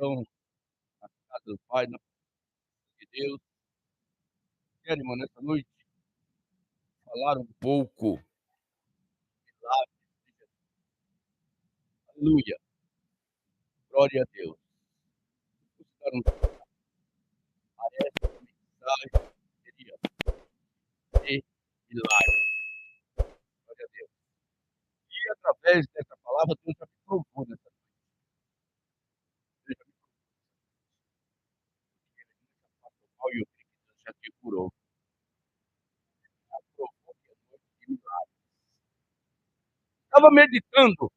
Então, na casa do Pai, na presença de Deus, quero, irmão, nessa noite, falar um pouco de milagres de Jesus. Aleluia, glória a Deus. Vou citar parece que a mensagem seria de milagre, glória a Deus. E através dessa palavra, Deus já me provou nessa noite. Deus já me provou que ele passou mal e eu creio que Deus já te curou. Já provou que é noite de milagre. Estava meditando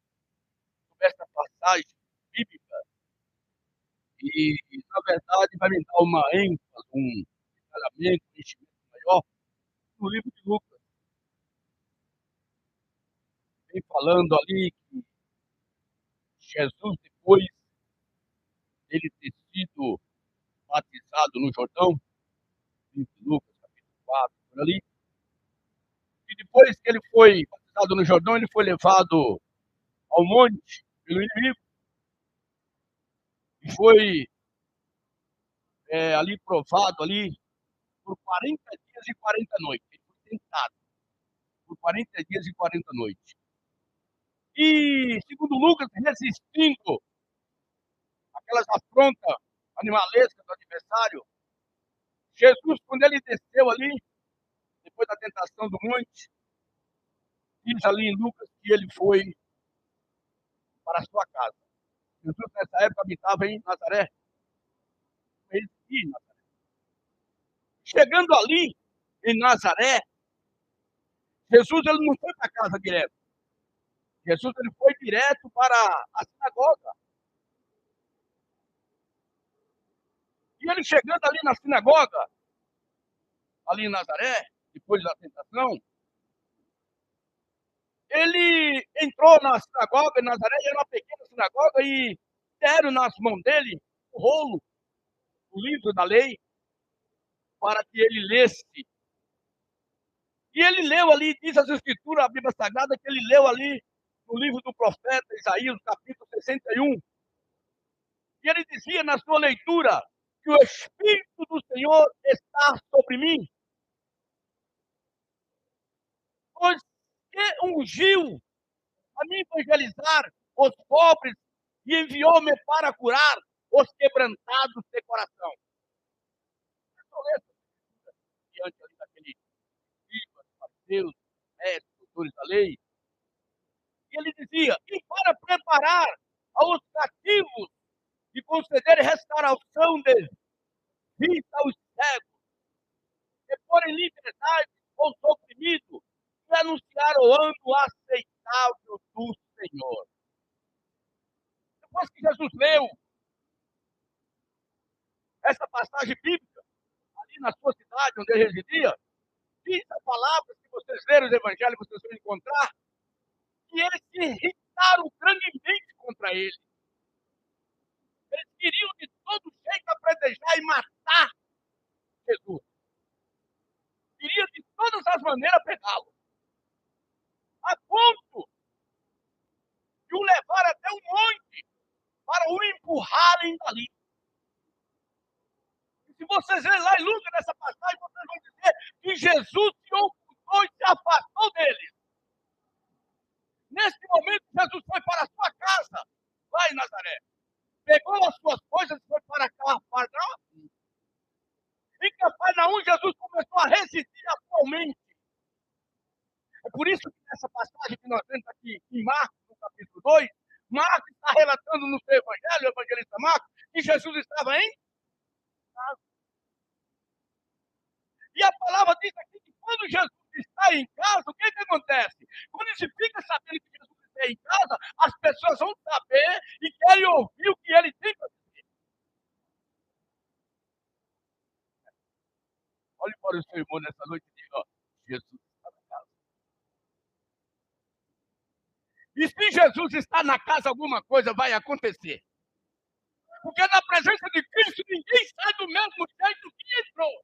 sobre essa passagem bíblica e, na verdade, vai me dar uma ênfase, um detalhamento, um enchimento maior no livro de Lucas. Vem falando ali que Jesus, depois dele ter sido batizado no Jordão, livro de Lucas, capítulo 4, por ali, e depois que ele foi batizado no Jordão, ele foi levado ao monte pelo inimigo e foi ali provado ali por 40 dias e 40 noites. Ele foi tentado por 40 dias e 40 noites. E, segundo Lucas, resistindo aquelas afrontas animalescas do adversário, Jesus, quando ele desceu ali, depois da tentação do monte, diz ali em Lucas que ele foi para a sua casa. Jesus, nessa época, habitava em Nazaré. Em Nazaré. Chegando ali, em Nazaré, Jesus ele não foi para a casa direto. Jesus ele foi direto para a sinagoga. E ele chegando ali na sinagoga, ali em Nazaré, depois da tentação, ele entrou na sinagoga em Nazaré, era uma pequena sinagoga, e deram nas mãos dele o rolo, o livro da lei, para que ele lesse. E ele leu ali, diz as Escrituras, a Bíblia Sagrada, que ele leu ali no livro do profeta Isaías, capítulo 61. E ele dizia na sua leitura que o Espírito do Senhor está sobre mim, pois que ungiu a me evangelizar os pobres e enviou-me para curar os quebrantados de coração. Diante ali daquele escribas, fariseus, mestres, doutores da lei, e ele dizia, e para preparar aos cativos e conceder restauração de vista aos cegos, e pôr em liberdade os oprimidos, e anunciar o ano aceitável do Senhor. Depois que Jesus leu essa passagem bíblica, ali na sua cidade, onde ele residia, diz a palavra, se vocês lerem os evangelhos, vocês vão encontrar, que eles se irritaram grandemente contra ele. Eles queriam de todo jeito apredejar e matar Jesus. Queriam de todas as maneiras pegá-lo. A ponto de o levar até um monte para o empurrarem dali. E se vocês lerem lá em Lucas, nessa passagem, vocês vão dizer que Jesus se ocultou e se afastou deles. Nesse momento, Jesus foi para a sua casa, lá em Nazaré. Pegou as suas coisas e foi para Cafarnaum. Em Cafarnaum, Jesus começou a resistir atualmente. É por isso que nessa passagem que nós temos aqui em Marcos, no capítulo 2, Marcos está relatando no seu evangelho, o evangelista Marcos, que Jesus estava em casa. E a palavra diz aqui que quando Jesus está em casa, o que acontece? Quando se fica sabendo que Jesus está em casa, as pessoas vão saber e querem ouvir o que ele tem para dizer. Olhe para o seu irmão nessa noite e diga, Jesus está na casa. E se Jesus está na casa, alguma coisa vai acontecer. Porque na presença de Cristo, ninguém sai do mesmo jeito que entrou.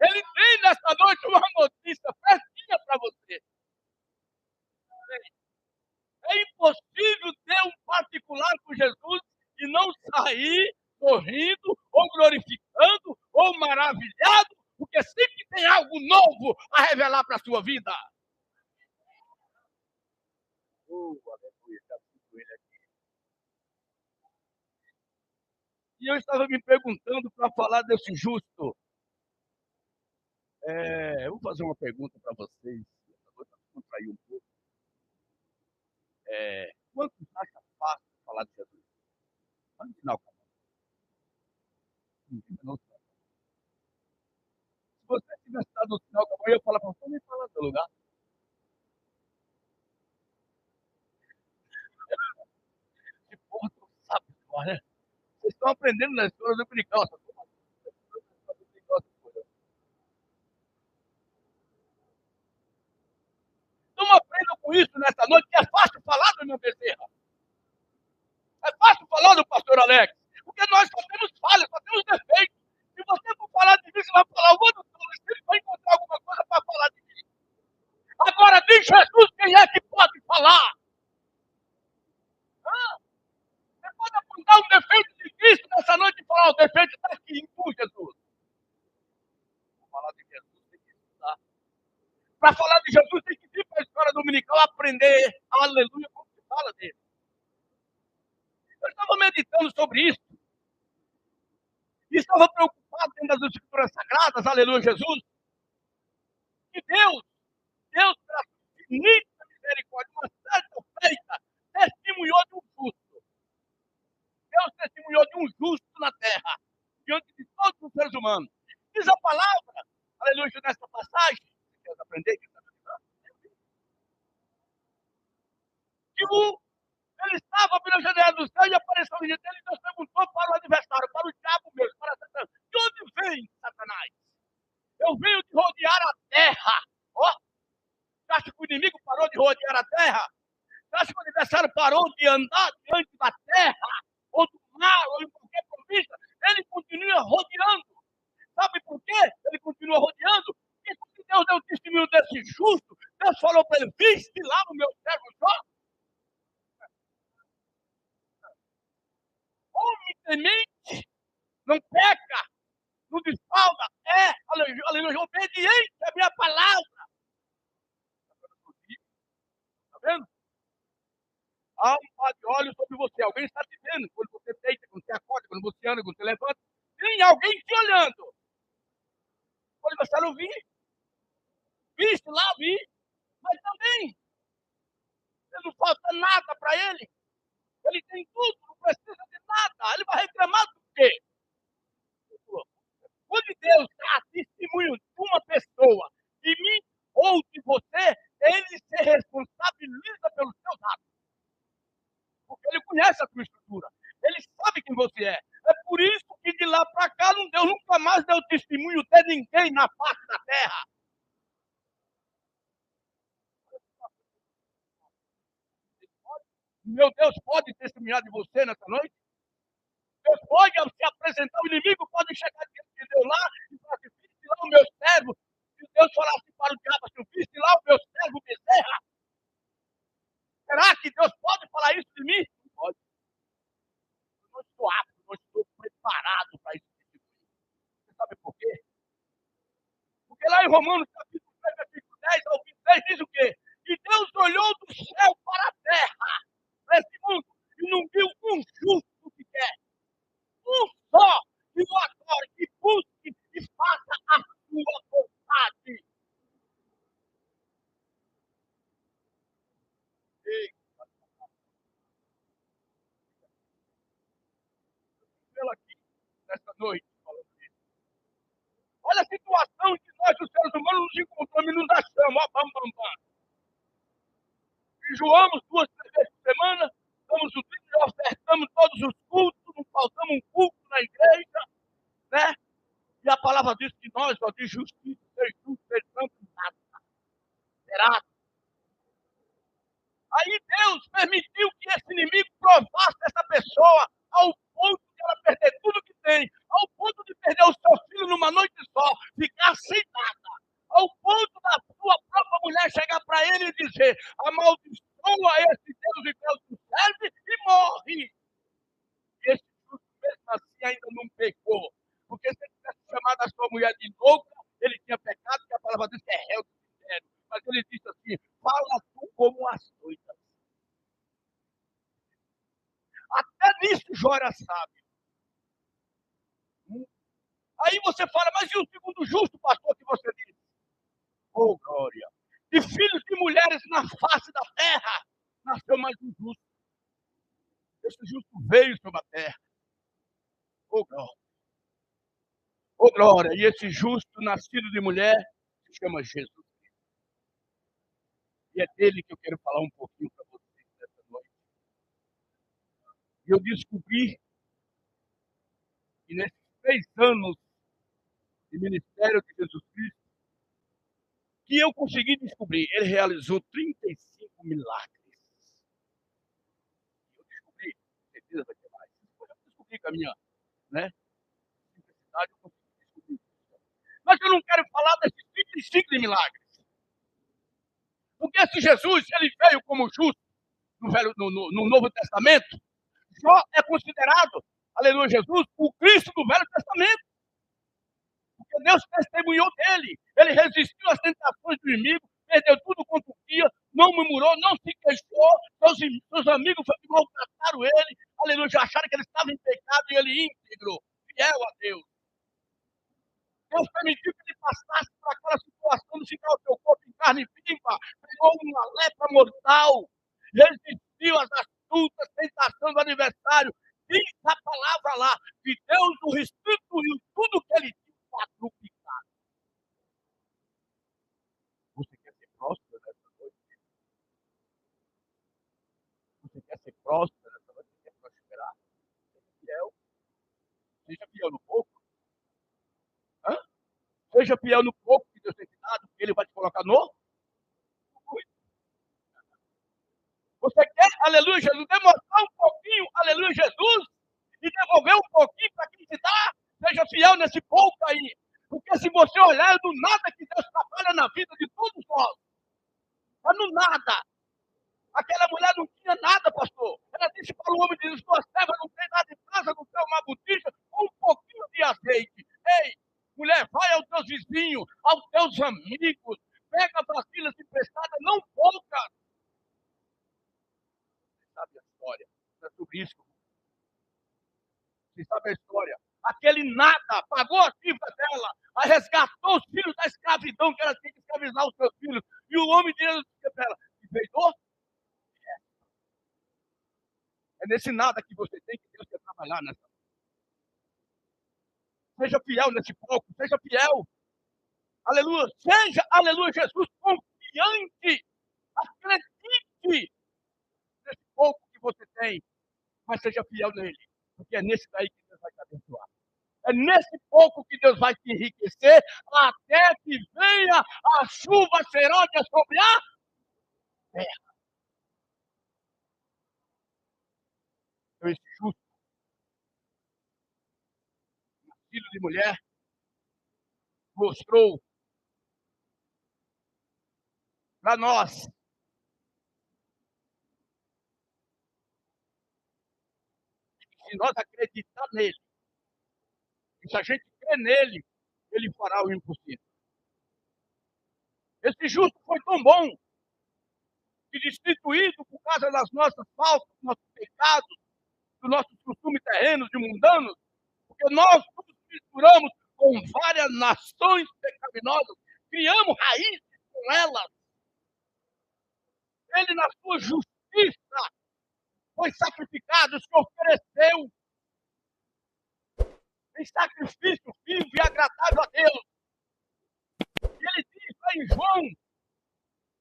Ele tem nessa noite uma notícia fresquinha para você. É impossível ter um particular com Jesus e não aí sorrindo, ou glorificando, ou maravilhado, porque sempre tem algo novo a revelar para a sua vida. Aleluia, está tudo ele aqui. E eu estava me perguntando para falar desse justo. Eu vou fazer uma pergunta para vocês. Eu vou contrair um pouco. Quantos acham fácil falar de Jesus? Vamos ensinar o canal. Se você tivesse estado no final da manhã, eu ia falar para você, nem falar no seu lugar. Que porra, tu sabe, né? Vocês estão aprendendo na escola dominical. Não aprendam com isso nessa noite, que é fácil falar do meu bezerra. É fácil falar do pastor Alex. Porque nós só temos falhas, só temos defeitos. Se você for falar de mim, você vai falar o ano todo, você vai encontrar alguma coisa para falar de mim. Agora, diz Jesus quem é que pode falar. Você pode apontar um defeito de Cristo nessa noite e falar, o defeito está aqui em tu, Jesus. Vou falar de Jesus, tem que estudar. Para falar de Jesus, tem que ir para a escola dominical aprender, aleluia, como se fala dele. Eu estava meditando sobre isso. E estava preocupado dentro das escrituras sagradas, aleluia, Jesus, que Deus, pela infinita misericórdia, uma certa feita, testemunhou de um justo. Deus testemunhou de um justo na terra, diante de todos os seres humanos. Diz a palavra, aleluia, nessa passagem, você quer aprender? Que ele estava pela janela do céu e apareceu diante dele e Deus perguntou para o adversário, para o diabo mesmo, para Satanás, de onde vem, Satanás? Eu venho de rodear a terra. Ó, você acha que o inimigo parou de rodear a terra? Você acha que o adversário parou de andar diante da terra, ou do mar, ou em qualquer província? Ele continua rodeando. Sabe por quê? Ele continua rodeando. Porque quando Deus deu o testemunho desse justo, Deus falou para ele, viste lá no meu servo Jó? Homem temente, não peca, não desfalda, aleluia, obediente à minha palavra. Está vendo? Há um par de olhos sobre você. Alguém está te vendo quando você deita, quando você acorda, quando você anda, quando você levanta. Tem alguém te olhando. Quando você não vi, viste lá, vi, mas também não falta nada para ele. Ele tem tudo, não precisa de nada. Ele vai reclamar do quê? Quando Deus dá testemunho de uma pessoa, de mim ou de você, ele se responsabiliza pelos seus atos. Porque ele conhece a tua estrutura. Ele sabe quem você é. É por isso que de lá para cá Deus nunca mais deu testemunho de ninguém na face da terra. Meu Deus pode testemunhar de você nessa noite? Deus pode se apresentar, o inimigo pode chegar diante de Deus lá e falar assim, viste lá o meu servo. Se Deus falasse para o diabo assim, viste lá o meu servo bezerra. Será que Deus pode falar isso de mim? Não pode. Eu não estou apto, não estou preparado para isso. Você sabe por quê? Porque lá em Romanos capítulo 3, versículo 10 ao 23 diz o quê? E Deus olhou do céu para a terra, para esse mundo, e não viu um justo que quer. Um só que o adore, que busque e faça a sua vontade. Ei, pela aqui, nessa noite, falando isso. Olha a situação que nós, os seres humanos, nos encontramos e nos achamos, ó, bam, bam, bam. Enjoamos 2, 3 vezes por semana, estamos unidos, ofertamos todos os cultos, não faltamos um culto na igreja, né? E a palavra diz que nós, ó, de justiça, ser justo, ser santo, nada. Será? Aí Deus permitiu que esse inimigo provasse essa pessoa ao ponto de ela perder tudo que tem, ao ponto de perder o seu filho numa noite só, ficar sem nada, ao ponto da sua própria mulher chegar para ele e dizer, amaldiçoa esse Deus e Deus que serve e morre. E esse mulher de louca, ele tinha pecado, que a palavra de Deus é réu do cemitério. Mas ele disse assim: fala tu como as doidas. Até nisso Jó era sábio. Aí você fala, mas e o segundo justo, pastor, que você disse? Oh, glória! De filhos de mulheres na face da terra, nasceu mais um justo. Esse justo veio sobre a terra. Oh, glória! Oh, glória! E esse justo, nascido de mulher, se chama Jesus. E é dele que eu quero falar um pouquinho para vocês nessa noite. E eu descobri que nesses 3 anos de ministério de Jesus Cristo, que eu consegui descobrir, ele realizou 35 milagres. Eu descobri, com certeza vai ter mais. Eu descobri com a minha, né, simplicidade, eu consegui descobrir. Mas eu não quero falar desses 35 milagres. Porque esse Jesus, ele veio como justo no Novo Testamento. Jó é considerado, aleluia, Jesus, o Cristo do Velho Testamento. Porque Deus testemunhou dele. Ele resistiu às tentações do inimigo, perdeu tudo quanto dia, não murmurou, não se queixou. Seus amigos maltrataram ele, aleluia, acharam que ele estava em pecado e ele íntegro, fiel a Deus. Deus permitiu que ele passasse por aquela situação de ficar o seu corpo em carne viva, pegou uma lepra mortal, resistiu às astutas tentações do adversário. Diz a palavra lá, que Deus o restituiu tudo que ele tinha quadruplicado. Você quer ser próspero nessa noite? Você quer ser próspero nessa noite? Você quer prosperar? Seja fiel. Seja fiel no pouco. Hã? Seja fiel no pouco que Deus tem te dado, que ele vai te colocar no muito. Você quer, aleluia, Jesus, demonstrar um pouquinho, aleluia, Jesus, e devolver um pouquinho para quem te dá? Seja fiel nesse pouco aí. Porque se você olhar, é do nada que Deus trabalha na vida de todos nós. É no nada. Aquela mulher não tinha nada, pastor. Ela disse para o homem, diz, tua serva não tem nada em casa, não tem uma botija, com um pouquinho de azeite. Ei, mulher, vai aos teus vizinhos, aos teus amigos, pega vasilhas emprestadas, não poucas. Você sabe a história, é sobre isso. Você sabe a história. Aquele nada pagou a dívida dela, a resgatou os filhos da escravidão, que ela tinha que escravizar os seus filhos. E o homem disse para ela, te perdoou? É nesse nada que você tem que Deus quer trabalhar nessa. Seja fiel nesse pouco, seja fiel. Aleluia. Seja, aleluia, Jesus, confiante. Acredite nesse pouco que você tem, mas seja fiel nele. Porque é nesse daí que Deus vai te abençoar. É nesse pouco que Deus vai te enriquecer, até que venha a chuva serôdia sobre a terra. Então, esse justo, filho de mulher, mostrou para nós que se nós acreditar nele, e se a gente crê nele, ele fará o impossível. Esse justo foi tão bom que, destituído por causa das nossas faltas, dos nossos pecados, dos nossos costumes terrenos e mundanos, porque nós nos misturamos com várias nações pecaminosas, criamos raízes com elas. Ele, na sua justiça, foi sacrificado, se ofereceu em sacrifício vivo e agradável a Deus. E ele diz lá em João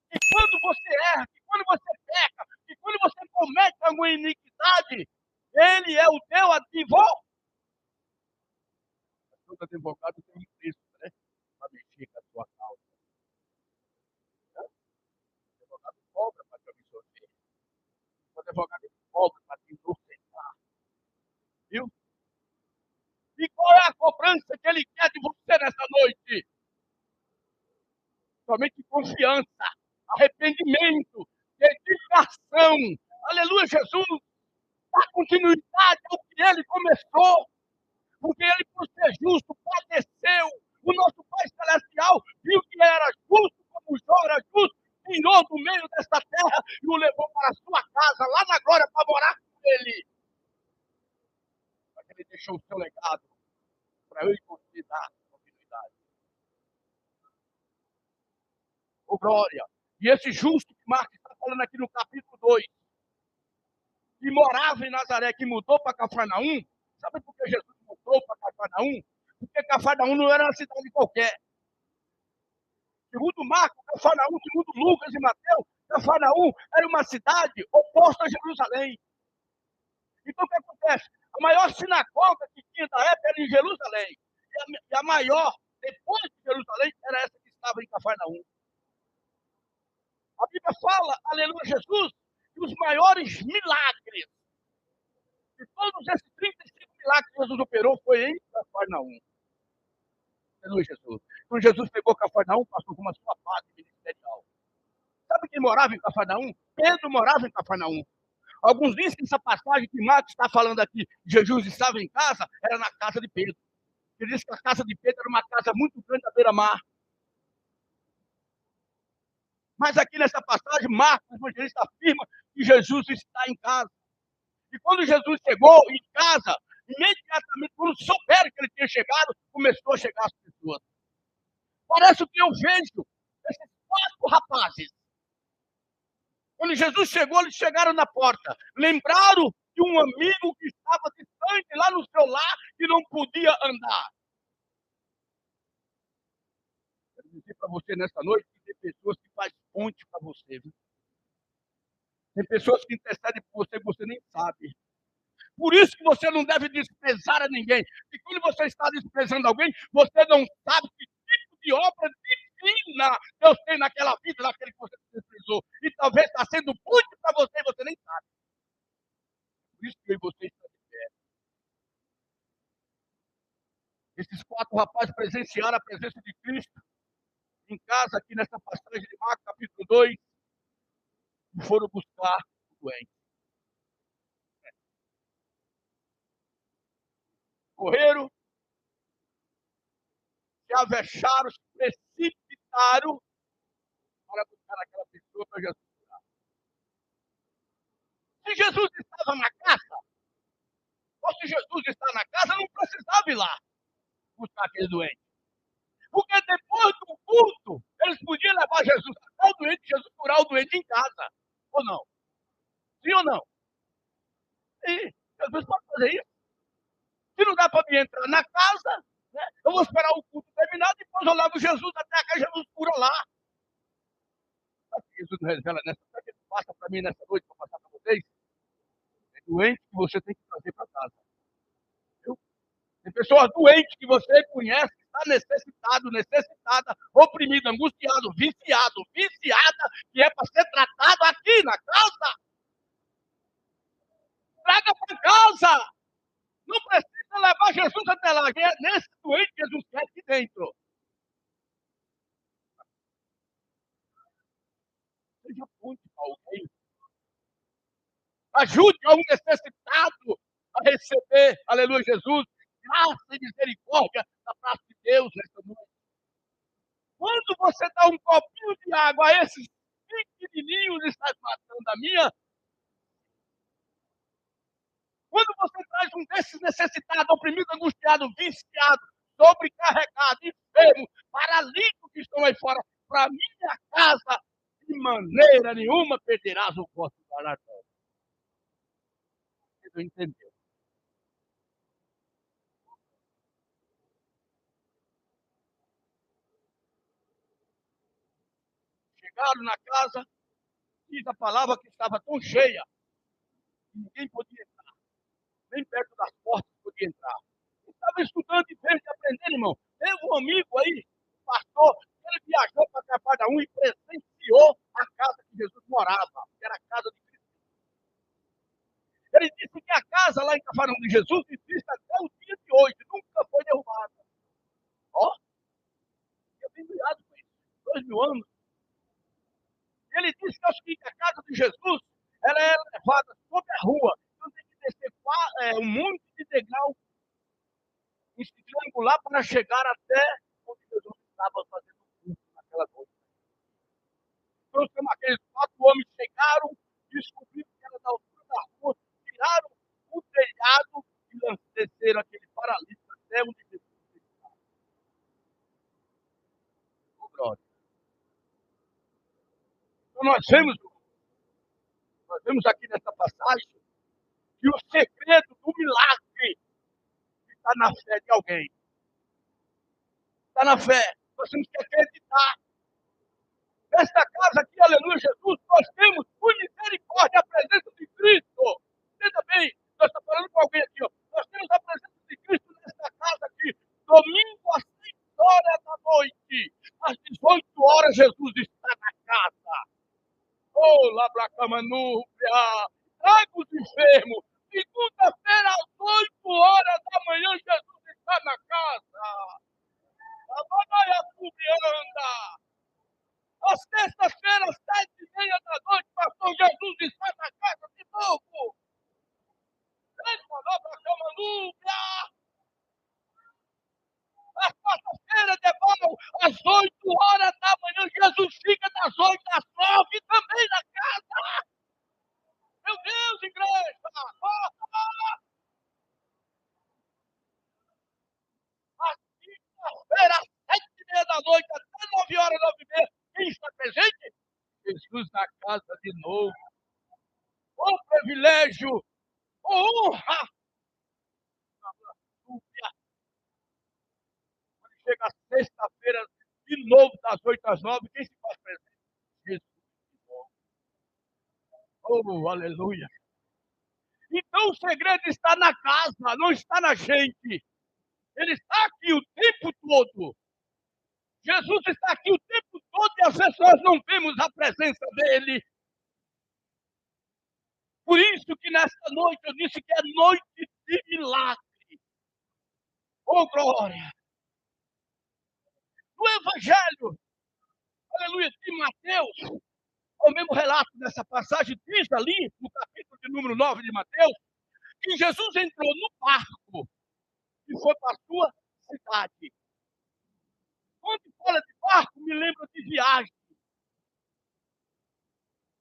que quando você erra, que quando você peca, que quando você comete alguma iniquidade, ele é o teu advogado. Todo advogado tem um preço, né? Para mexer com a sua causa. O advogado cobra para te absorver. O advogado cobra para te inocentar. Viu? E qual é a cobrança que ele quer de você nessa noite? Somente confiança, arrependimento, dedicação. Aleluia, Jesus. Dá continuidade ao que ele começou. Porque ele, por ser justo, padeceu, O nosso Pai Celestial viu que era justo, como Jó era justo, tirou do meio desta terra e o levou para a sua casa, lá na glória, para morar com ele. Mas ele deixou o seu legado para eu e você dar continuidade. Oh, glória! E esse justo que Marcos está falando aqui no capítulo 2, que morava em Nazaré, que mudou para Cafarnaum, sabe por que Jesus mudou para Cafarnaum? Porque Cafarnaum não era uma cidade qualquer. Segundo Marcos, Cafarnaum, segundo Lucas e Mateus, Cafarnaum era uma cidade oposta a Jerusalém. Então, o que acontece? A maior sinagoga que tinha da época era em Jerusalém. E a maior, depois de Jerusalém, era essa que estava em Cafarnaum. A Bíblia fala, aleluia, Jesus, que os maiores milagres, de todos esses 35 milagres que Jesus operou, foi em Cafarnaum. Aleluia, Jesus. Então, Jesus pegou Cafarnaum, passou como a sua parte ministerial. Sabe quem morava em Cafarnaum? Pedro morava em Cafarnaum. Alguns dizem que essa passagem que Marcos está falando aqui, Jesus estava em casa, era na casa de Pedro. Ele disse que a casa de Pedro era uma casa muito grande à beira-mar. Mas aqui nessa passagem, Marcos, o evangelista, afirma que Jesus está em casa. E quando Jesus chegou em casa, imediatamente, quando souberam que ele tinha chegado, começou a chegar as pessoas. Parece que eu vejo esses 4 rapazes. Quando Jesus chegou, eles chegaram na porta. Lembraram de um amigo que estava distante lá no seu lar e não podia andar. Quero dizer para você nessa noite que tem pessoas que fazem ponte para você. Viu? Tem pessoas que intercedem por você que você nem sabe. Por isso que você não deve desprezar a ninguém. E quando você está desprezando alguém, você não sabe que tipo de obra divina Deus tem naquela vida, naquele que você desprezou. E talvez está sendo ponte para você e você nem sabe. Por isso que eu e você estamos de pé. Esses 4 rapazes presenciaram a presença de Cristo em casa, aqui nessa passagem de Marcos, capítulo 2, e foram buscar o doente. Correram, se avexaram, se precipitaram para buscar aquela pessoa para Jesus curar. Se Jesus estava na casa, ou se Jesus está na casa, não precisava ir lá buscar aquele doente. Porque depois do culto, eles podiam levar Jesus até o doente, Jesus curar o doente em casa. Ou não? Sim ou não? Sim, Jesus pode fazer isso. Se não dá para me entrar na casa, né, eu vou esperar o culto terminar, depois eu levo Jesus até a casa, Jesus cura lá. Sabe o que Jesus revela nessa? Sabe o que ele passa para mim nessa noite, para passar para vocês? É doente que você tem que trazer para casa. Viu? Tem pessoas doentes que você conhece, que está necessitado, necessitada, oprimido, angustiado, viciado, viciada, que é para ser tratado aqui na casa. Traga para casa. Não precisa levar Jesus até lá. Nesse doente, Jesus quer aqui dentro. Seja ponte para alguém. Ajude a um necessitado a receber, aleluia, Jesus, graça e misericórdia da parte de Deus nessa noite. Quando você dá um copinho de água a esses pequenininhos, está matando a minha. Quando você traz um desses necessitados, oprimido, angustiado, viciado, sobrecarregado, enfermo, paralítico que estão aí fora, para minha casa, de maneira nenhuma perderás o vosso galardão. Você não entendeu? Chegaram na casa, diz a palavra que estava tão cheia, que ninguém podia entrar, nem perto das portas podia entrar. Estava estudando e fez de aprender, irmão. Teve um amigo aí, um pastor, ele viajou para Cafarnaum e presenciou a casa que Jesus morava, que era a casa de Cristo. Ele disse que a casa lá em Cafarnaum de Jesus existe até o dia de hoje, nunca foi derrubada. Ó, eu tenho cuidado com isso, 2000 anos. Ele disse que é o seguinte, a casa de Jesus, ela é levada sobre a rua, então tem que descer um monte de degrau em triangular para chegar até onde estava fazendo culto naquela noite. Então, como aqueles 4 homens chegaram, descobriram que era da altura da rua, tiraram o telhado e desceram aquele paralítico até onde Jesus estava. Oh, glória. Então, nós vemos aqui nessa passagem que o segredo do milagre está na fé de alguém. Está na fé. Nós temos que acreditar. Nesta casa aqui, aleluia, Jesus, nós temos por misericórdia a presença de Cristo. Entenda bem, nós estamos falando com alguém aqui, ó. Nós temos a presença de Cristo nesta casa aqui, domingo às 6 horas da noite. Às 18 horas, Jesus está na casa. Oh, Labracamanúbia, traga os enfermos. Segunda-feira, às 8 horas da manhã, Jesus está na casa. A Manaia Cubrianda. Às sextas-feiras, 7h30 da noite, pastor Jesus está na casa de novo. Às quarta-feira, devolve às 8 horas da manhã, Jesus fica das 8 às 9 também na casa. Meu Deus, igreja! Às quinta-feira, às 7h30 da noite, até 9 horas, 9h30, quem está presente? Jesus na casa de novo. O privilégio, honra. Quando chega sexta-feira, de novo, das 8 às 9, quem se faz presente? Jesus de novo. Oh, aleluia. Então o segredo está na casa, não está na gente. Ele está aqui o tempo todo. Jesus está aqui o tempo todo e as pessoas não vemos a presença dele. Por isso que nesta noite eu disse que é noite de milagre. Oh, glória! No Evangelho, aleluia, de Mateus, o mesmo relato dessa passagem, diz ali, no capítulo de número 9 de Mateus, que Jesus entrou no barco e foi para a sua cidade. Quando fala de barco, me lembra de viagem.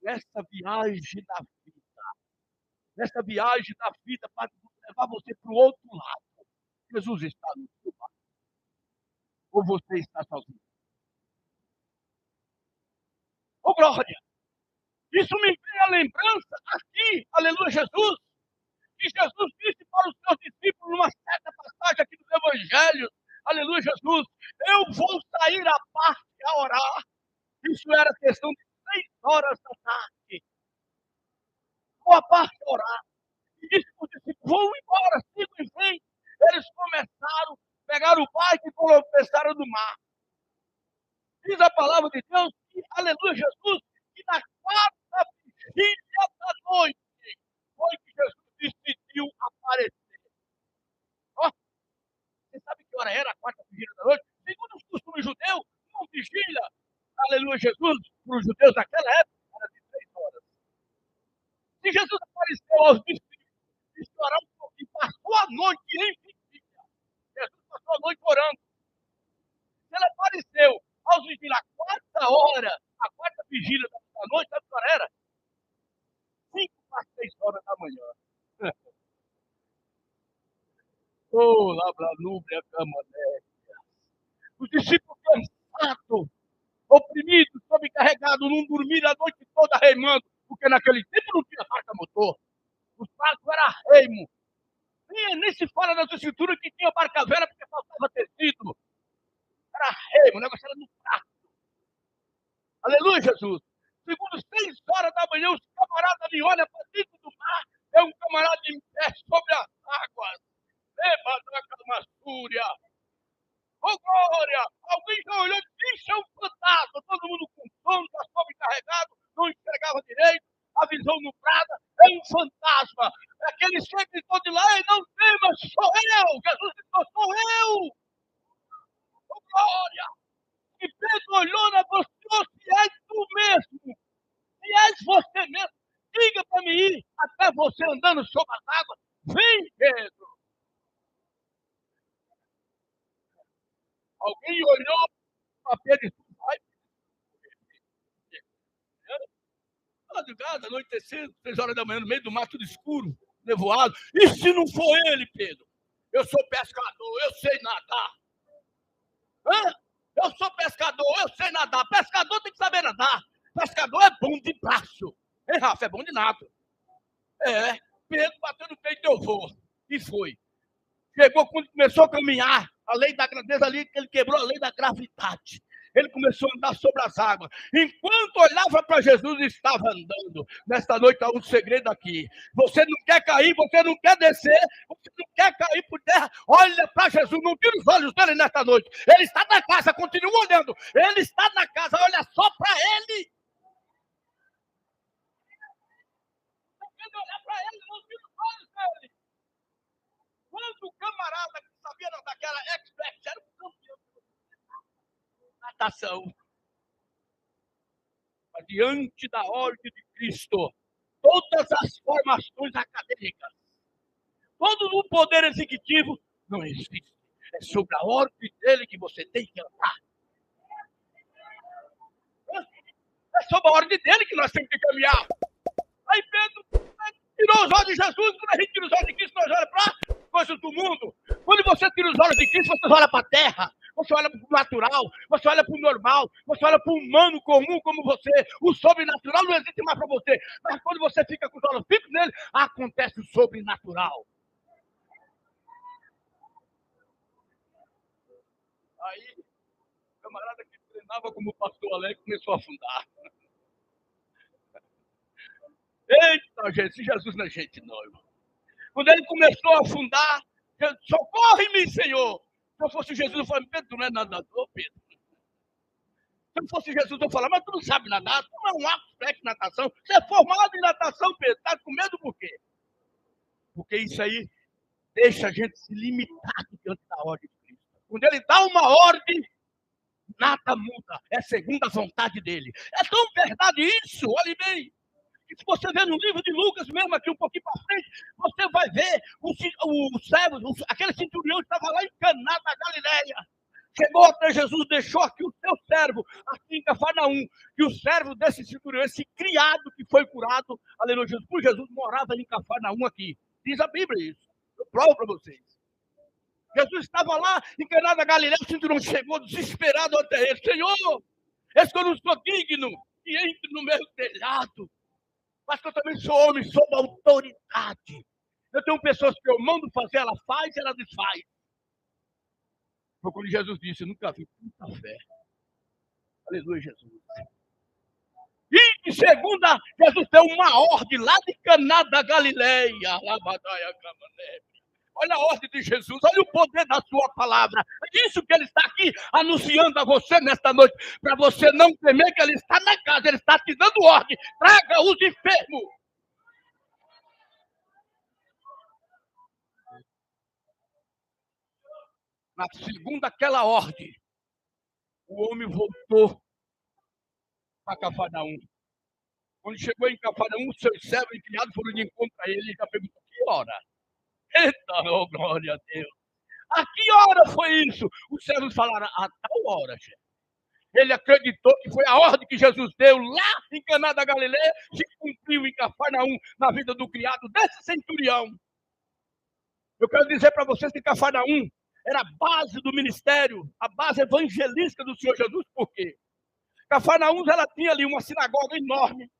Nessa viagem da vida, nessa viagem da vida para levar você para o outro lado, Jesus está no seu barco. Ou você está sozinho? Oh, glória! Isso me vem a lembrança aqui, aleluia, Jesus, que Jesus disse para os seus discípulos numa certa passagem aqui dos Evangelhos, aleluia, Jesus, eu vou sair à parte a orar. Isso era questão de 6 horas da tarde. Vou à parte a orar. E disse para os discípulos, vão embora, sigam em frente. Eles começaram, pegaram o barco e começaram no mar. Diz a palavra de Deus que, aleluia, Jesus, que na quarta vigília da noite foi que Jesus decidiu aparecer. Ó, você sabe que hora era a quarta vigília da noite? Segundo os costumes judeus, uma vigília, aleluia, Jesus, para os judeus daquela época, era de 3 horas. Se Jesus apareceu aos discípulos, disse orar um pouquinho, passou a noite em vigília. Jesus passou a noite orando. Ele apareceu aos vigílios, a quarta hora, a quarta vigília da noite, sabe que hora era? 5 para 6 horas da manhã. Oh, Labranúbia, Camané. Os discípulos cansados, oprimidos, sobrecarregados, não dormiram a noite toda remando, porque naquele tempo não tinha barca motor. Os barcos eram remo. Nem se fala nas escrituras que tinha barca velha porque faltava tecido. Era remo, o negócio era no prato. Aleluia, Jesus. Segundo 6 horas da manhã, os camaradas me olham para dentro do mar. É um camarada em pé sobre as águas. Lebadracamassúria. Oh, glória! Alguém já olhou e disse, isso é um fantasma. Todo mundo com sono, já sobrecarregado, não enxergava direito, a visão nublada. É um fantasma. Aquele ser gritou de lá, e não temas, sou eu. Jesus gritou, sou eu. Oh, glória! E Pedro olhou na você, se és tu mesmo. Se és você mesmo, diga para mim ir até você andando sobre as águas. Vem, Pedro. Alguém olhou Pedro, vai, madrugada, anoitecendo, 3 horas da manhã, no meio do mar, tudo escuro, nevoado. E se não for ele, Pedro? Eu sou pescador, eu sei nadar. Hã? Eu sou pescador, eu sei nadar. Pescador tem que saber nadar. Pescador é bom de braço. Hein, Rafa? É bom de nada. É. Pedro bateu no peito, eu vou. E foi. Chegou quando começou a caminhar, a lei da grandeza ali, ele quebrou a lei da gravidade. Ele começou a andar sobre as águas. Enquanto olhava para Jesus, estava andando. Nesta noite há um segredo aqui. Você não quer cair, você não quer descer, você não quer cair por terra. Olha para Jesus, não tira os olhos dele nesta noite. Ele está na casa, continua olhando. Ele está na casa, olha só para ele. Não quer olhar para ele, não tira os olhos dele. Quando o camarada que sabia nadar, que era expert, era um campeão de natação, diante da ordem de Cristo, todas as formações acadêmicas, todo o poder executivo não existe. É sobre a ordem dele que você tem que andar. É sobre a ordem dele que nós temos que caminhar. Aí Pedro tirou os olhos de Jesus. Quando a gente tira os olhos de Cristo, nós olhamos para coisas do mundo. Quando você tira os olhos de Cristo, você olha para a terra. Você olha para o natural, você olha para o normal, você olha para o humano comum como você. O sobrenatural não existe mais para você. Mas quando você fica com os olhos fixos nele, acontece o sobrenatural. Aí, o camarada que treinava como pastor Alex começou a afundar. Eita, gente, se Jesus não é gente, não, irmão. Quando ele começou a afundar, socorre-me, Senhor. Se eu fosse Jesus, eu falei, Pedro, tu não é nadador, Pedro. Se eu fosse Jesus, eu falava, mas tu não sabe nadar, tu não é um expert em natação. Você é formado em natação, Pedro. Tá com medo por quê? Porque isso aí deixa a gente se limitar diante da ordem de Cristo. Quando ele dá uma ordem, nada muda. É segundo a vontade dele. É tão verdade isso, olhe bem. E se você ver no livro de Lucas mesmo, aqui um pouquinho para frente, você vai ver o servo, aquele centurião que estava lá em Caná da Galileia. Chegou até Jesus, deixou aqui o seu servo, aqui em Cafarnaum, e o servo desse centurião, esse criado que foi curado, aleluia, Jesus, por Jesus, morava em Cafarnaum aqui. Diz a Bíblia isso. Eu provo para vocês. Jesus estava lá em Caná da Galileia, o centurião chegou desesperado até ele. Senhor, é que eu não sou digno que entre no meu telhado. Mas que eu também sou homem, sou da autoridade. Eu tenho pessoas que eu mando fazer, ela faz, ela desfaz. Foi quando Jesus disse, eu nunca vi tanta fé. Aleluia, Jesus. E em segunda, Jesus deu uma ordem lá de Caná da Galileia. Olha a ordem de Jesus, olha o poder da sua palavra. É isso que ele está aqui anunciando a você nesta noite. Para você não temer que ele está na casa, ele está te dando ordem. Traga os enfermos. Na segunda aquela ordem, o homem voltou para Cafarnaum. Quando chegou em Cafarnaum, os seus servos e criados foram de encontro a ele e já perguntou, que hora? Eita, oh, glória a Deus. A que hora foi isso? Os servos falaram, a tal hora, chefe. Ele acreditou que foi a ordem que Jesus deu lá em Caná da Galileia, se cumpriu em Cafarnaum, na vida do criado desse centurião. Eu quero dizer para vocês que Cafarnaum era a base do ministério, a base evangelística do Senhor Jesus. Por quê? Cafarnaum, ela tinha ali uma sinagoga enorme.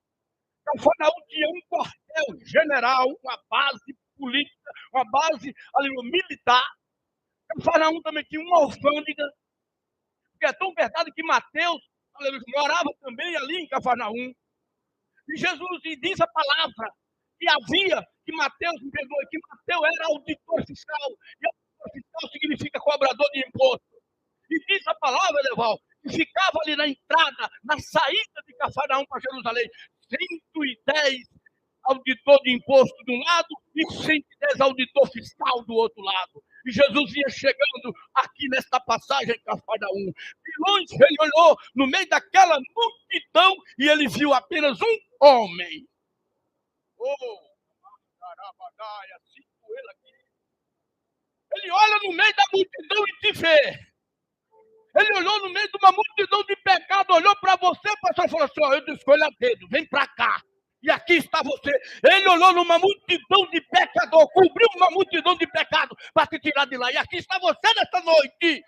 Cafarnaum tinha um quartel general, uma base política, uma base ali, militar. Cafarnaum também tinha uma alfândega, porque é tão verdade que Mateus, aleluia, morava também ali em Cafarnaum. E Jesus diz a palavra que havia, que Mateus me perdoe, que Mateus era auditor fiscal. E auditor fiscal significa cobrador de imposto. E diz a palavra, Leval, que ficava ali na entrada, na saída de Cafarnaum para Jerusalém, 110 auditor de imposto de um lado e 110 auditor fiscal do outro lado. E Jesus ia chegando aqui nesta passagem em Cafarnaum. De longe ele olhou no meio daquela multidão e ele viu apenas um homem. Oh, carabadaia, ele aqui. Ele olha no meio da multidão e te vê. Ele olhou no meio de uma multidão de pecado, olhou para você, pastor, e falou assim: ó, eu escolho a dedo, vem para cá. E aqui está você. Ele olhou numa multidão de pecador, cobriu uma multidão de pecado para te tirar de lá. E aqui está você nesta noite.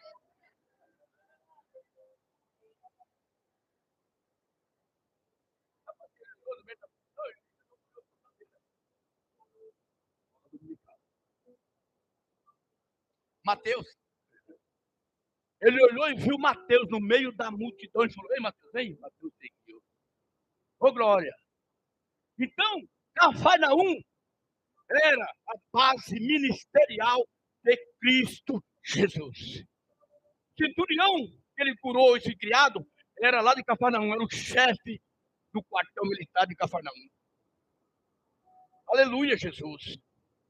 Mateus. Ele olhou e viu Mateus no meio da multidão e falou: ei, Mateus, vem. Mateus seguiu. Ô, glória. Então, Cafarnaum era a base ministerial de Cristo Jesus. Centurião, que ele curou esse criado, era lá de Cafarnaum, era o chefe do quartel militar de Cafarnaum. Aleluia, Jesus.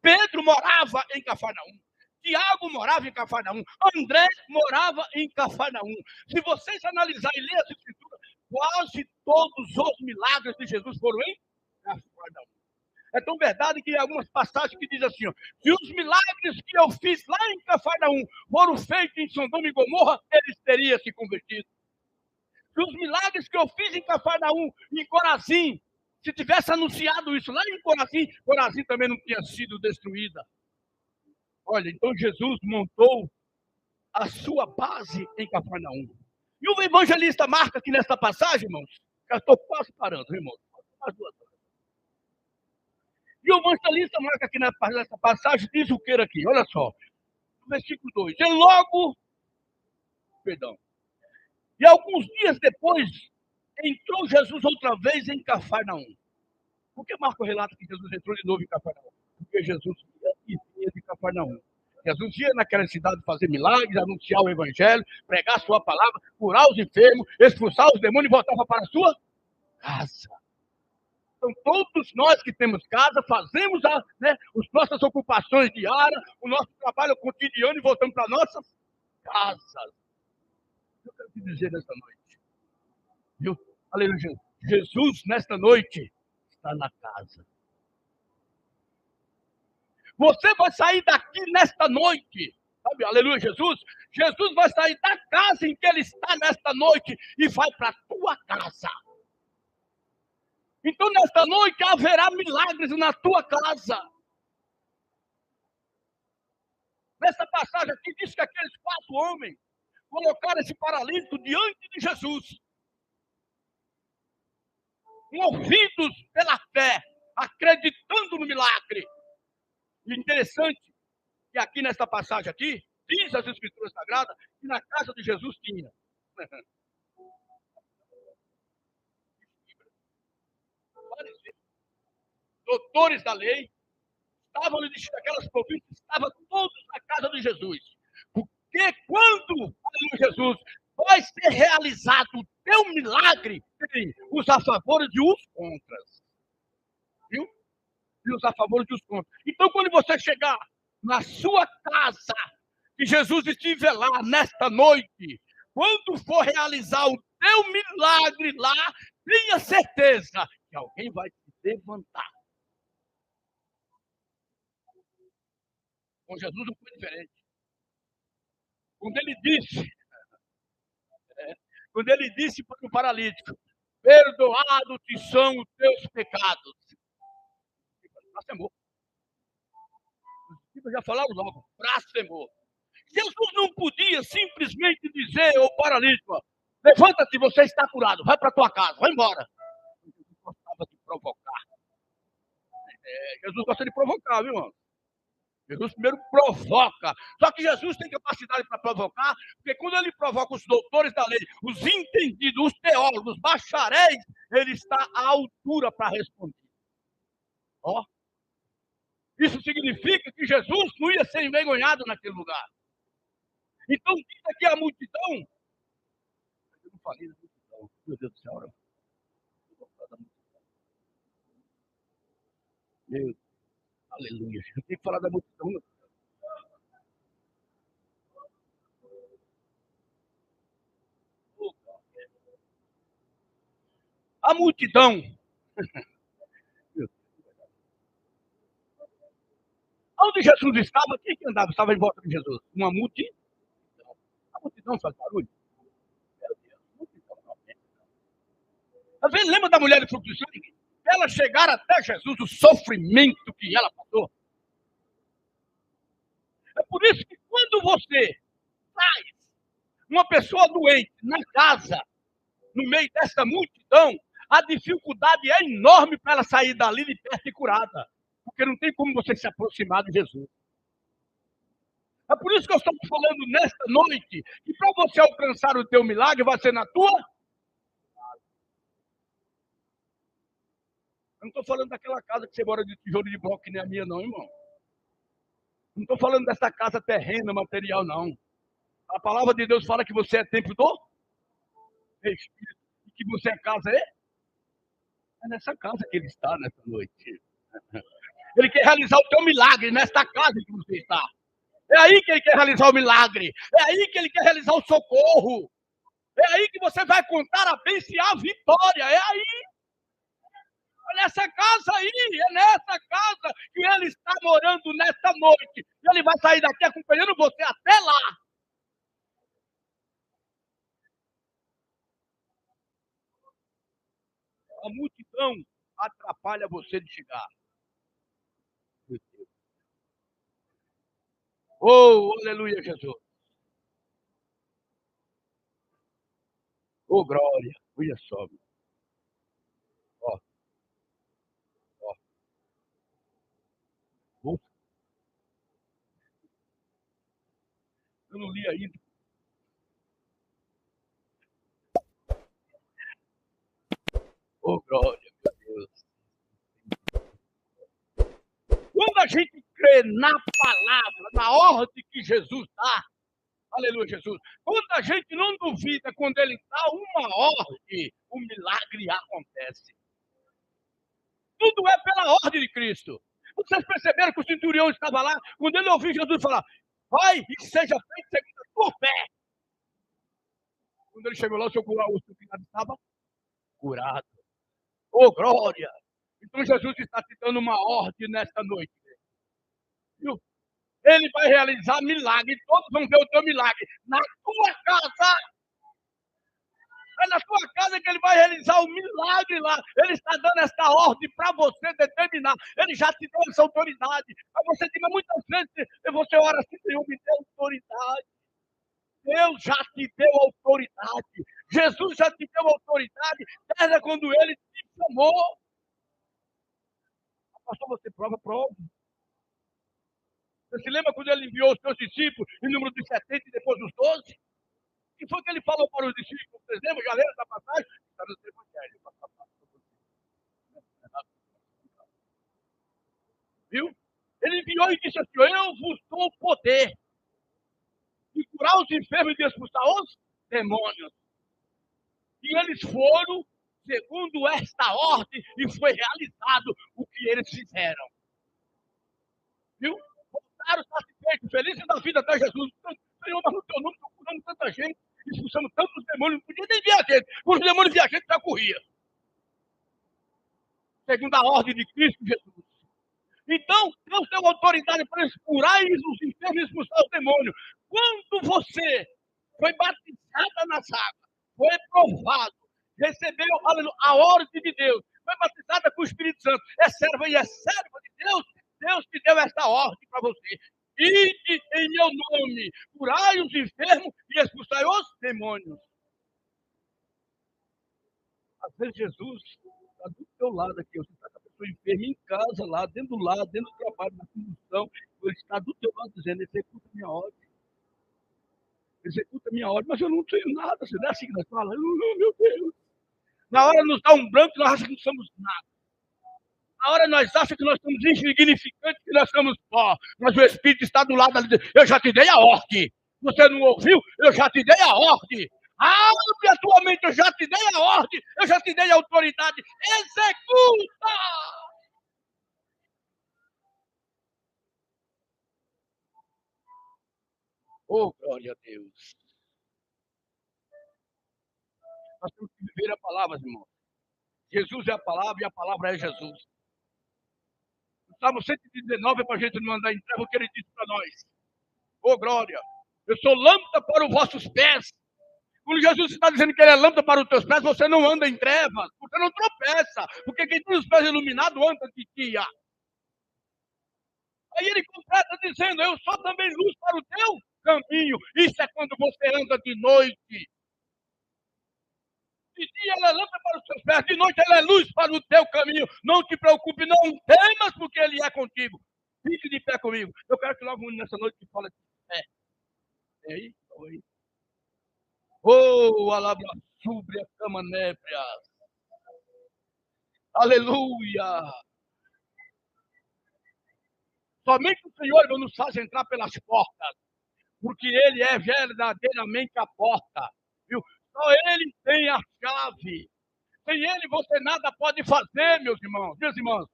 Pedro morava em Cafarnaum. Tiago morava em Cafarnaum. André morava em Cafarnaum. Se vocês analisarem e ler as escrituras, quase todos os milagres de Jesus foram em Cafarnaum. É tão verdade que há algumas passagens que dizem assim: ó, se os milagres que eu fiz lá em Cafarnaum foram feitos em Sodoma e Gomorra, eles teriam se convertido. Se os milagres que eu fiz em Cafarnaum, em Corazim, se tivesse anunciado isso lá em Corazim, Corazim também não tinha sido destruída. Olha, então Jesus montou a sua base em Cafarnaum. E o evangelista marca aqui nessa passagem, irmãos, já estou quase parando, irmãos. E o evangelista marca aqui nessa passagem, diz o que aqui, olha só, no versículo 2. E logo, perdão, e alguns dias depois, entrou Jesus outra vez em Cafarnaum. Por que Marco relata que Jesus entrou de novo em Cafarnaum? Porque Jesus ia de Cafarnaum. Jesus ia naquela cidade fazer milagres, anunciar o evangelho, pregar a sua palavra, curar os enfermos, expulsar os demônios e voltava para a sua casa. Então, todos nós que temos casa, fazemos as nossas ocupações diárias, o nosso trabalho cotidiano e voltamos para nossas casas. Eu quero te dizer nesta noite, viu? Aleluia. Jesus, nesta noite, está na casa. Você vai sair daqui nesta noite, sabe? Aleluia, Jesus. Jesus vai sair da casa em que ele está nesta noite e vai para a tua casa. Então, nesta noite, haverá milagres na tua casa. Nessa passagem aqui, diz que aqueles 4 homens colocaram esse paralítico diante de Jesus, movidos pela fé, acreditando no milagre. E interessante que aqui nessa passagem aqui, diz as Escrituras Sagradas, que na casa de Jesus tinha doutores da lei, estavam daquelas províncias, estavam todos na casa de Jesus. Porque quando, Jesus, vai ser realizado o teu milagre, tem os a favores e os contras. Viu? E os a favores e os contras. Então, quando você chegar na sua casa, que Jesus estiver lá nesta noite, quando for realizar o teu milagre lá, tenha certeza que alguém vai se levantar. Com Jesus não foi diferente. Quando ele disse para o paralítico: perdoados te são os teus pecados. Blasfemou. Os já falaram logo, blasfemou. Jesus não podia simplesmente dizer ao paralítico: levanta-te, você está curado, vai para tua casa, vai embora. Jesus gostava de provocar. Jesus gosta de provocar, viu, irmão? Jesus primeiro provoca. Só que Jesus tem capacidade para provocar, porque quando ele provoca os doutores da lei, os entendidos, os teólogos, os bacharéis, ele está à altura para responder. Ó. Isso significa que Jesus não ia ser envergonhado naquele lugar. Então, diz aqui a multidão. Eu não falei da multidão. Meu Deus do céu. Meu, aleluia. Eu tenho que falar da multidão. A multidão. Onde Jesus estava, quem que andava? Estava em volta de Jesus. Uma multidão. A multidão faz barulho. Às vezes, lembra da mulher de fluxo de sangue? Ela chegar até Jesus, o sofrimento que ela passou. É por isso que quando você traz uma pessoa doente na casa, no meio dessa multidão, a dificuldade é enorme para ela sair dali de perto e curada. Porque não tem como você se aproximar de Jesus. É por isso que eu estou falando nesta noite que para você alcançar o teu milagre vai ser na tua. Eu não estou falando daquela casa que você mora de tijolo de bloco que nem a minha, não, irmão. Não estou falando dessa casa terrena, material, não. A palavra de Deus fala que você é templo do Espírito e que você é casa, é nessa casa que ele está nessa noite. Ele quer realizar o teu milagre nesta casa que você está. É aí que ele quer realizar o milagre. É aí que ele quer realizar o socorro. É aí que você vai contar a bênção e a vitória. É aí. É nessa casa aí. É nessa casa que ele está morando nesta noite. E ele vai sair daqui acompanhando você até lá. A multidão atrapalha você de chegar. Oh, aleluia, Jesus. Oh, glória. Olha só. Ó, ó. Eu não li ainda. Oh, glória, meu Deus. Quando a gente crê na palavra, na ordem que Jesus dá, aleluia, Jesus. Quando a gente não duvida, quando ele dá uma ordem, o milagre acontece. Tudo é pela ordem de Cristo. Vocês perceberam que o centurião estava lá, quando ele ouviu Jesus falar, vai e seja feito segundo a tua fé. Quando ele chegou lá, o seu criado estava curado. Oh, glória! Então Jesus está te dando uma ordem nesta noite. Viu? Ele vai realizar milagre, todos vão ver o teu milagre. Na tua casa, é na tua casa que ele vai realizar o milagre lá. Ele está dando essa ordem para você determinar. Ele já te deu essa autoridade. Mas você diga muitas vezes, você ora assim, Senhor, me dê autoridade. Deus já te deu autoridade. Jesus já te deu autoridade desde quando ele te chamou. Pastor, você prova. Você se lembra quando ele enviou os seus discípulos em número de 70 e depois dos 12? O que foi que ele falou para os discípulos? Vocês lembram? Já leram essa passagem? Está no Evangelho. Viu? Ele enviou e disse assim, eu vos dou poder de curar os enfermos e de expulsar os demônios. E eles foram segundo esta ordem e foi realizado o que eles fizeram. Viu? Voltaram satisfeitos, felizes da vida até Jesus. Senhor, mas no teu nome estou curando tanta gente, expulsando tantos demônios, não podia nem ver a gente. Quando os demônios viam a gente, já corria. Segundo a ordem de Cristo Jesus. Então, Deus deu autoridade para curar os enfermos e expulsar os demônios. Quando você foi batizada nas águas, foi provado, recebeu a ordem de Deus, foi batizada com o Espírito Santo, é serva e é serva de Deus, Deus te deu essa ordem para você. Ide em meu nome, curai os enfermos e expulsai os demônios. Às vezes Jesus está do teu lado aqui, você está com a pessoa enferma em casa, lá, dentro do trabalho, na condução, ele está do teu lado dizendo, executa minha ordem. Executa minha ordem, mas eu não tenho nada. Você não é assim que nós falamos? Meu Deus. Na hora nos dá um branco, nós achamos que não somos nada. Na hora nós achamos que nós somos insignificantes, que nós somos pó. Mas o Espírito está do lado ali, eu já te dei a ordem. Você não ouviu? Eu já te dei a ordem. Abre a tua mente, eu já te dei a ordem, eu já te dei a autoridade. Executa! Oh, glória a Deus. Nós temos que viver a palavra, irmão. Jesus é a palavra e a palavra é Jesus. O Salmo 119 é para a gente não andar em treva, o que ele disse para nós. Oh, glória! Eu sou lâmpada para os vossos pés. Quando Jesus está dizendo que ele é lâmpada para os teus pés, você não anda em trevas, você não tropeça, porque quem tem os pés iluminados anda de dia. Aí ele completa dizendo, eu sou também luz para o teu caminho. Isso é quando você anda de noite. De dia ela é lâmpada para os teus pés, de noite ela é luz para o teu caminho. Não te preocupe, não temas, porque ele é contigo. Fique de pé comigo. Eu quero que logo nessa noite que fala de pé. É isso? Oi. Oh, alabra súbria cama nébria. Aleluia. Somente o Senhor não nos faz entrar pelas portas, porque ele é verdadeiramente a porta. Viu? Só ele tem a chave. Sem ele você nada pode fazer, meus irmãos, minhas irmãs.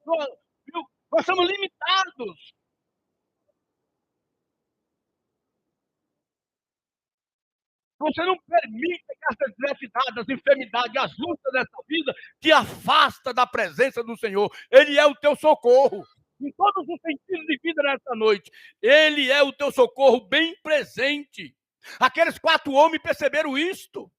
Viu? Nós somos limitados. Você não permite que as adversidades, as enfermidades, as lutas dessa vida te afasta da presença do Senhor. Ele é o teu socorro. Em todos os sentidos de vida nessa noite. Ele é o teu socorro bem presente. Aqueles 4 homens perceberam isto.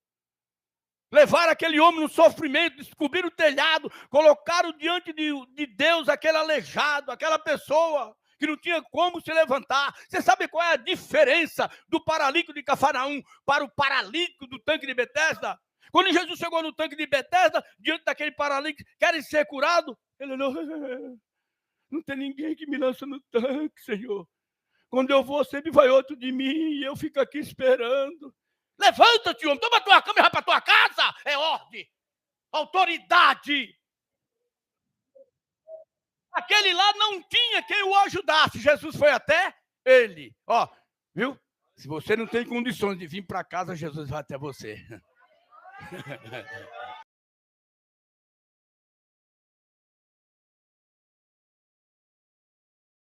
Levaram aquele homem no sofrimento, descobriram o telhado, colocaram diante de Deus aquele aleijado, aquela pessoa que não tinha como se levantar. Você sabe qual é a diferença do paralítico de Cafarnaum para o paralítico do tanque de Betesda? Quando Jesus chegou no tanque de Betesda, diante daquele paralítico, querem ser curado, ele olhou, não tem ninguém que me lança no tanque, Senhor. Quando eu vou, sempre vai outro de mim e eu fico aqui esperando. Levanta-te, homem, toma tua cama e vai para tua casa. É ordem, autoridade. Aquele lá não tinha quem o ajudasse. Jesus foi até ele. Ó, viu? Se você não tem condições de vir para casa, Jesus vai até você.